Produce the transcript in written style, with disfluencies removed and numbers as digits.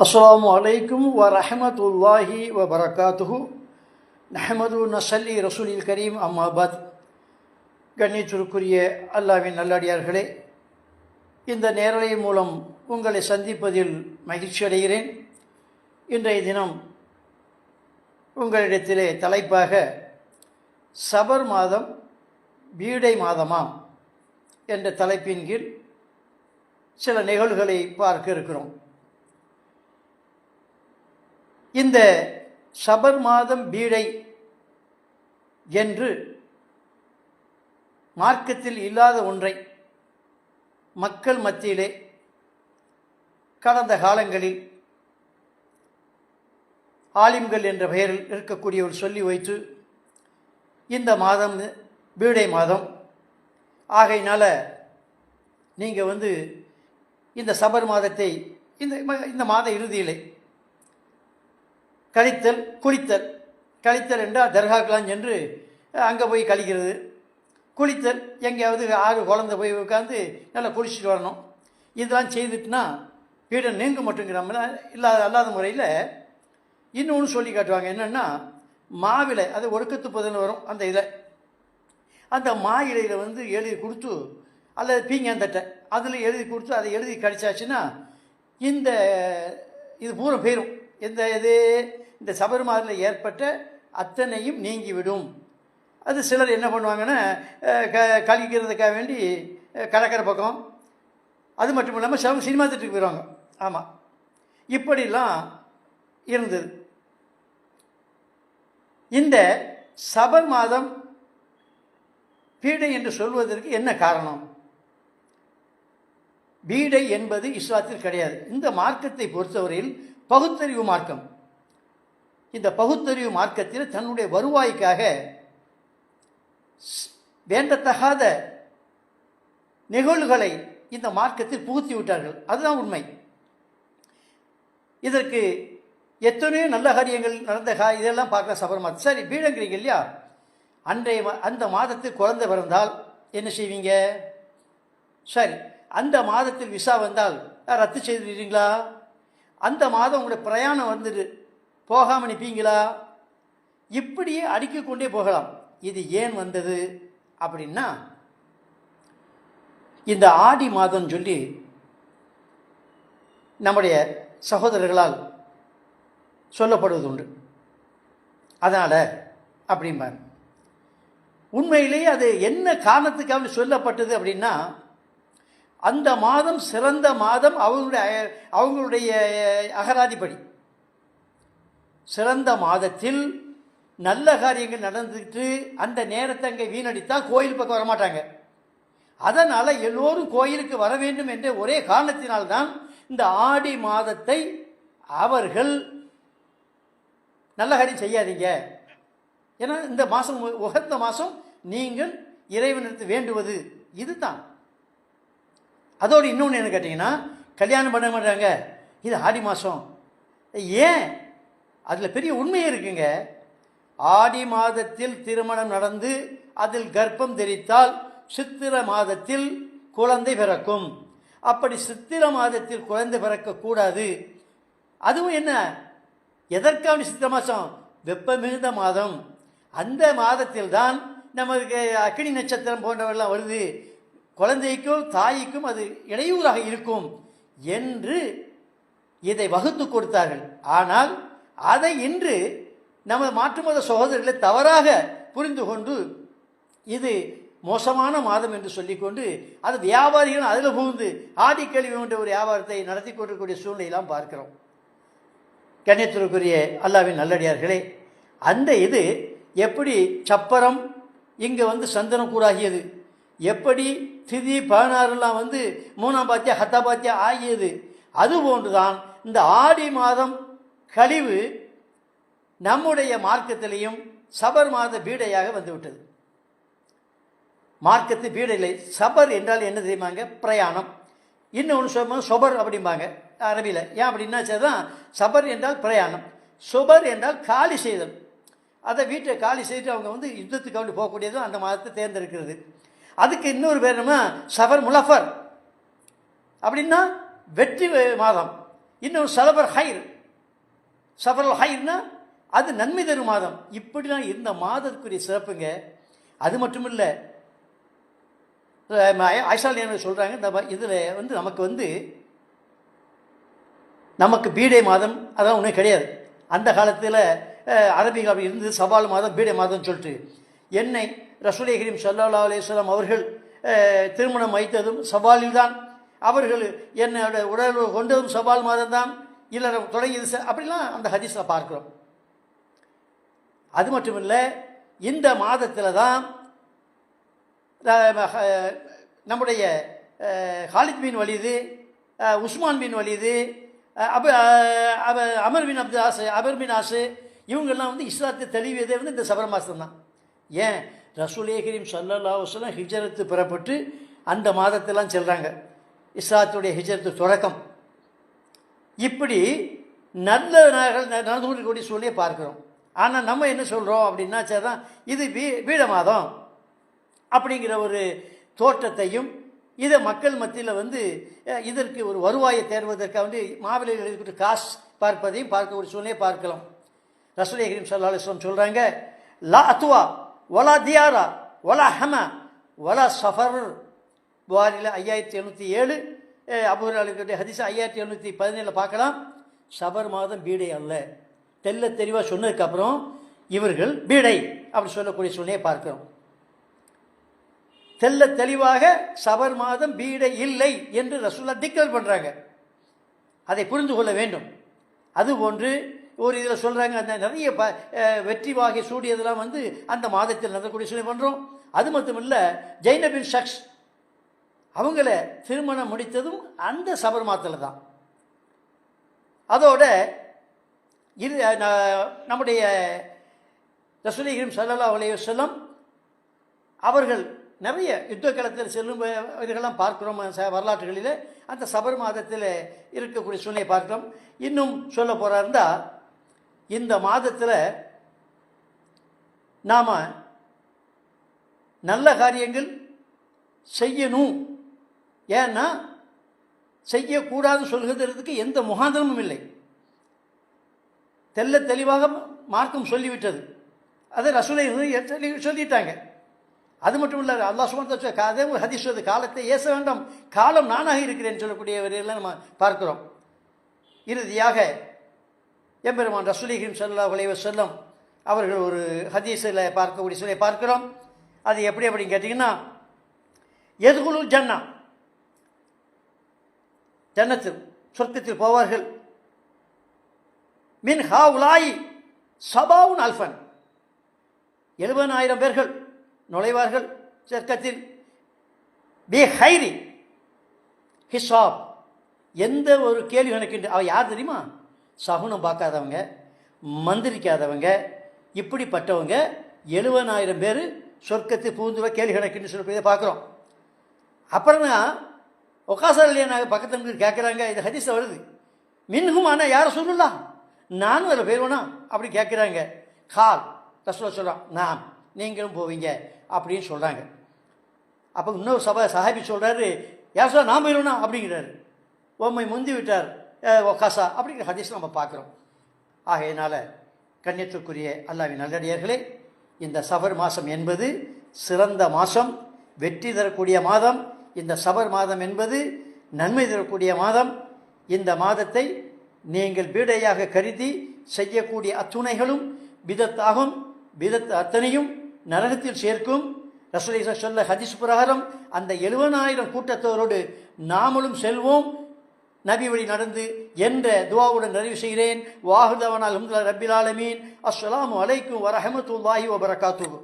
அஸ்ஸலாமு அலைக்கும் வரஹ்மத்துல்லாஹி வபரகாத்துஹு. நஹ்மது நஸல்லி ரசூலில் கரீம் அம்மாபாத். கண்ணியத்திற்குரிய அல்லாஹ்வின் நல்லடியார்களே, இந்த நேரலை மூலம் உங்களை சந்திப்பதில் மகிழ்ச்சி அடைகிறேன். இன்றைய தினம் உங்களிடத்திலே தலைப்பாக சபர் மாதம் பீடை மாதமா என்ற தலைப்பின் கீழ் சில நிகழ்வுகளை பார்க்க இருக்கிறோம். இந்த சபர் மாதம் பீடை என்று மார்க்கத்தில் இல்லாத ஒன்றை மக்கள் மத்தியிலே கடந்த காலங்களில் ஆலிம்கள் என்ற பெயரில் இருக்கக்கூடியவர் சொல்லி வைத்து இந்த மாதம் பீடை மாதம் ஆகையினால நீங்கள் இந்த சபர் மாதத்தை இந்த மாத இறுதியிலே கழித்தல் குளித்தல், கழித்தல் என்றால் தர்காக்கெலாம் சென்று அங்கே போய் கழிக்கிறது, குளித்தல் எங்கேயாவது ஆறு குழந்தை போய் உட்காந்து நல்லா குளிச்சுட்டு வரணும். இதெல்லாம் செய்துட்டுனா பீடை நீங்க மட்டுங்கிற அல்லாத முறையில் இன்னொன்று சொல்லி காட்டுவாங்க. என்னென்னா மாவிலை, அது ஒடுக்கத்து புதன் வரும், அந்த இலை, அந்த மா இலையில் எழுதி கொடுத்து, அல்லது பீங்காந்தட்டை அதில் எழுதி கொடுத்து அதை எழுதி கழிச்சாச்சுன்னா இது பூரா போயிடும். இந்த சபர் மாதத்தில் ஏற்பட்ட அத்தனையும் நீங்கிவிடும். அது சிலர் என்ன பண்ணுவாங்கன்னா கழிக்கிறதுக்காக வேண்டி கடற்கரை பக்கம், அது மட்டும் இல்லாமல் சினிமா தியேட்டருக்கு போயிடுவாங்க. ஆமாம், இப்படிலாம் இருந்தது. இந்த சபர் மாதம் பீடை என்று சொல்வதற்கு என்ன காரணம்? பீடை என்பது இஸ்லாத்தில் கிடையாது. இந்த மார்க்கத்தை பொறுத்தவரையில் பகுத்தறிவு மார்க்கம். இந்த பகுத்தறிவு மார்க்கத்தில் தன்னுடைய வருவாய்க்காக வேண்டத்தகாத நிகழ்வுகளை இந்த மார்க்கத்தில் புகுத்தி விட்டார்கள். அதுதான் உண்மை. இதற்கு எத்தனையோ நல்ல காரியங்கள் நடந்த இதெல்லாம் பார்க்க சபர் மாதம். சரி, பீடங்கிறீங்க இல்லையா, அந்த மாதத்தில் குழந்தை பிறந்தால் என்ன செய்வீங்க? சரி, அந்த மாதத்தில் விசா வந்தால் ரத்து செய்துடுறீங்களா? அந்த மாதம் உங்களுடைய பிரயாணம் போகாமல் நிற்பீங்களா? இப்படியே அடுக்கிக் கொண்டே போகலாம். இது ஏன் வந்தது அப்படின்னா, இந்த ஆடி மாதம் சொல்லி நம்முடைய சகோதரர்களால் சொல்லப்படுவது உண்டு. அதனால் அப்படிம்பாங்க. உண்மையிலேயே அது என்ன காரணத்துக்காக சொல்லப்பட்டது அப்படின்னா, அந்த மாதம் சிறந்த மாதம். அவங்களுடைய அகராதிப்படி சிறந்த மாதத்தில் நல்ல காரியங்கள் நடந்துட்டு அந்த நேரத்தை அங்கே வீணடித்தால் கோயில் பக்கம் வரமாட்டாங்க. அதனால் எல்லோரும் கோயிலுக்கு வர வேண்டும் என்ற ஒரே காரணத்தினால்தான் இந்த ஆடி மாதத்தை அவர்கள் நல்ல காரியம் செய்யாதீங்க, ஏன்னா இந்த மாதம் உகந்த மாதம், நீங்கள் இறைவனிடத்து வேண்டுவது இதுதான். அதோடு இன்னொன்று என்ன கேட்டிங்கன்னா, கல்யாணம் பண்ண மாட்டாங்க, இது ஆடி மாதம். ஏன்? அதில் பெரிய உண்மையே இருக்குங்க. ஆடி மாதத்தில் திருமணம் நடந்து அதில் கர்ப்பம் தெரித்தால் சித்திர மாதத்தில் குழந்தை பிறக்கும். அப்படி சித்திர மாதத்தில் குழந்தை பிறக்கக்கூடாது. அதுவும் என்ன, எதற்கான சித்திர மாதம்? வெப்பம் மிகுந்த மாதம். அந்த மாதத்தில் தான் நமக்கு அக்கினி நட்சத்திரம் போன்றவெல்லாம் வருது. குழந்தைக்கும் தாய்க்கும் அது இடையூறாக இருக்கும் என்று இதை வகுத்து கொடுத்தார்கள். ஆனால் அதை இன்று நம்ம மாற்று மத சகோதரர்களை தவறாக புரிந்து கொண்டு இது மோசமான மாதம் என்று சொல்லிக்கொண்டு அது வியாபாரிகள் அதில் புகுந்து ஆடிக்கழிவு என்ற ஒரு வியாபாரத்தை நடத்தி கொண்டிருக்கக்கூடிய சூழ்நிலையெல்லாம் பார்க்கிறோம். கண்ணியத்திற்குரிய அல்லாஹ்வின் நல்லடியார்களே, அந்த இது எப்படி சப்பரம் இங்கே சந்தனக்கூடாகியது, எப்படி திதி 16 மூணாம் பாத்தியா ஹத்தா பாத்தியா ஆகியது, அதுபோன்றுதான் இந்த ஆடி மாதம் கழிவு நம்முடைய மார்க்கத்திலையும் சபர் மாத பீடையாக வந்துவிட்டது. மார்க்கத்து பீடை இல்லை. சபர் என்றால் என்ன தெரியுமாங்க? பிரயாணம். இன்னொன்று சொல்லும்போது சொபர் அப்படிம்பாங்க அரபியில். ஏன் அப்படின்னா தான் சபர் என்றால் பிரயாணம், சொபர் என்றால் காலி செய்தல். அதை வீட்டை காலி செய்துட்டு அவங்க யுத்தத்துக்கு போகக்கூடியது அந்த மாதத்தை தேர்ந்தெடுக்கிறது. அதுக்கு இன்னொரு பேர் நம்ம சபர் முலஃபர் அப்படின்னா வெற்றி மாதம். இன்னொரு சஃபருல் ஹைர்னா அது நன்மை தரும் மாதம். இப்படிலாம் இருந்த மாதத்துக்குரிய சிறப்புங்க. அது மட்டும் இல்லை, ஆயிஷா சொல்கிறாங்க, இந்த இதில் வந்து நமக்கு பீடை மாதம் அதான் ஒன்றும் கிடையாது. அந்த காலத்தில் அரபிகள் அப்படி இருந்தது, சவால் மாதம் பீடை மாதம்னு சொல்லிட்டு. என்னை ரசூலை கரீம் ஸல்லல்லாஹு அலைஹி வஸல்லம் அவர்கள் திருமணம் வைத்ததும் சவாலில் தான், அவர்கள் என்னோட உடல் கொண்டதும் சவால் மாதம் தான், இல்லை தொடங்கியது அப்படிலாம் அந்த ஹதீஸில் பார்க்குறோம். அது மட்டும் இல்லை, இந்த மாதத்தில் தான் நம்முடைய ஹாலித் பின் வலீது, உஸ்மான் பின் வலீது, அமர் பின் ஆசு இவங்கெல்லாம் வந்து இஸ்லாத்தை தெளிவதே வந்து இந்த சபர் மாதம் தான். ஏன், ரசூலே கரீம் ஸல்லல்லாஹு அலைஹி வஸல்லம் ஹிஜ்ரத்து பெறப்பட்டு அந்த மாதத்தெல்லாம் செல்கிறாங்க. இஸ்லாத்துடைய ஹிஜ்ரத்து தொடக்கம். இப்படி நல்ல நடந்து கொண்டிருக்கக்கூடிய சூழ்நிலையை பார்க்குறோம். ஆனால் நம்ம என்ன சொல்கிறோம் அப்படின்னா, சரிதான் இது பீட மாதம் அப்படிங்கிற ஒரு தோற்றத்தையும், இதை மக்கள் மத்தியில் வந்து இதற்கு ஒரு வருவாயை தேர்வதற்காக வந்து மாவிலையில் எழுதிக்கிட்டு காசு பார்ப்பதையும் பார்க்கக்கூடிய சூழ்நிலையை பார்க்கலாம். ரசூலுல்லாஹி கரீம் ஸல்லல்லாஹு அலைஹி வஸல்லம் சொல்கிறாங்க, லா அத்வா வலா தியாரா வலா ஹமா வலா சஃபர். புகாரியில் 5707, அபூ ஹுரைரா ஹதீஸ் 5717 பார்க்கலாம். சபர் மாதம் பீடை அல்ல. தெல்ல தெளிவாக சொன்னதுக்கப்புறம் இவர்கள் பீடை அப்படி சொல்லக்கூடிய சூழ்நிலையை பார்க்கிறோம். தெல்ல தெளிவாக சபர் மாதம் பீடை இல்லை என்று ரசூலுல்லாஹ் டிக்ளேர் பண்ணுறாங்க. அதை புரிந்து கொள்ள வேண்டும். அதுபோன்று ஒரு இதில் சொல்கிறாங்க, அந்த நிறைய வெற்றி வாகை சூடியதெல்லாம் வந்து அந்த மாதத்தில் நடக்கக்கூடிய சூழ்நிலை பண்ணுறோம். அது மட்டும் இல்லை, ஜைனபின் ஷக்ஸ் அவங்கள திருமணம் முடித்ததும் அந்த சபர் மாதத்தில் தான். அதோட இது நம்முடைய ரசூலுல்லாஹி ஸல்லல்லாஹு அலைஹி வஸல்லம் அவர்கள் நிறைய யுத்த களத்தில் செல்லும் இதெல்லாம் பார்க்கிறோம் வரலாற்றுகளில். அந்த சபர் மாதத்தில் இருக்கக்கூடிய சூழ்நிலை பார்க்கிறோம். இன்னும் சொல்ல போகிறாருந்தா, இந்த மாதத்தில் நாம் நல்ல காரியங்கள் செய்யணும். ஏன்னா செய்யக்கூடாதுன்னு சொல்கிறதுக்கு எந்த முகாந்திரமும் இல்லை. தெல்ல தெளிவாக மார்க்கம் சொல்லிவிட்டது. அதை ரசூலை சொல்லிட்டாங்க. அது மட்டும் இல்லை, அல்லாஹ் சுப்ஹானஹு அதே ஒரு ஹதீஸ் சொல்லுது, காலத்தை ஏச வேண்டாம், காலம் நானாக இருக்கிறேன் சொல்லக்கூடியவரையெல்லாம் நம்ம பார்க்கிறோம். இறுதியாக எம்பெருமான் ரசூலுல்லாஹி ஸல்லல்லாஹு அலைஹி வஸல்லம் அவர்கள் ஒரு ஹதீஸில் பார்க்கக்கூடிய சூழலை பார்க்கிறோம். அது எப்படி அப்படின்னு கேட்டிங்கன்னா, யதுகுலுல் ஜன்னா, ஜன்னத்தில் சொர்க்கத்தில் போவார்கள், மின் ஹாவுலாய் சபாவுன் அல்ஃபன், 70,000 பேர்கள் நுழைவார்கள் சொர்க்கத்தில். பி ஹைரி ஹிசாப், எந்த ஒரு கேள்வி கணக்கின்ற. அவ யார் தெரியுமா? சகுனம் பார்க்காதவங்க, மந்திரிக்காதவங்க, இப்படிப்பட்டவங்க 70,000 பேர் சொர்க்கத்தை பூந்துவ கேள்வி கணக்குன்னு சொல்லி பார்க்குறோம். அப்புறம் ஒகாசா இல்லையா, நாங்கள் பக்கத்தில் கேட்குறாங்க, இது ஹதீஸில் வருது, மின்ஹும் ஆனால் யாரை சொல்லலாம், நானும் அதில் போயிடுவேனா அப்படி கேட்குறாங்க. கால் ரசூலுல்லாஹ் சொல்கிறான், நான் நீங்களும் போவீங்க அப்படின்னு சொல்கிறாங்க. அப்போ இன்னொரு சஹாபி சொல்கிறாரு, யார் சொல்ல நான் போயிடுவேனா அப்படிங்கிறாரு. உம்மை முந்தி விட்டார் ஒகாசா அப்படிங்கிற ஹதீஸ் நம்ம பார்க்குறோம். ஆகையினால கண்ணியத்திற்குரிய அல்லாஹ்வின் நல்லடியார்களே, இந்த சஃபர் மாதம் என்பது சிறந்த மாதம், வெற்றி தரக்கூடிய மாதம். இந்த சஃபர் மாதம் என்பது நன்மை தரக்கூடிய மாதம். இந்த மாதத்தை நீங்கள் பீடையாக கருதி செய்யக்கூடிய அத்துணைகளும் பிதத்தாகும். பிதத் அத்தனையும் நரகத்தில் சேர்க்கும். ரசூலுல்லாஹி சொல்ல ஹதீஸ் பிரகாரம் அந்த 70,000 கூட்டத்தோரோடு நாமளும் செல்வோம் நபி வழி நடந்து என்ற துஆவுடன் நிறைவு செய்கிறேன். வாஹிதவன் அல்ஹம்துலில்லாஹி ரப்பில் ஆலமீன். அஸ்ஸலாமு அலைக்கும் வரஹ்மத்துல்லாஹி வபரகாத்துஹு.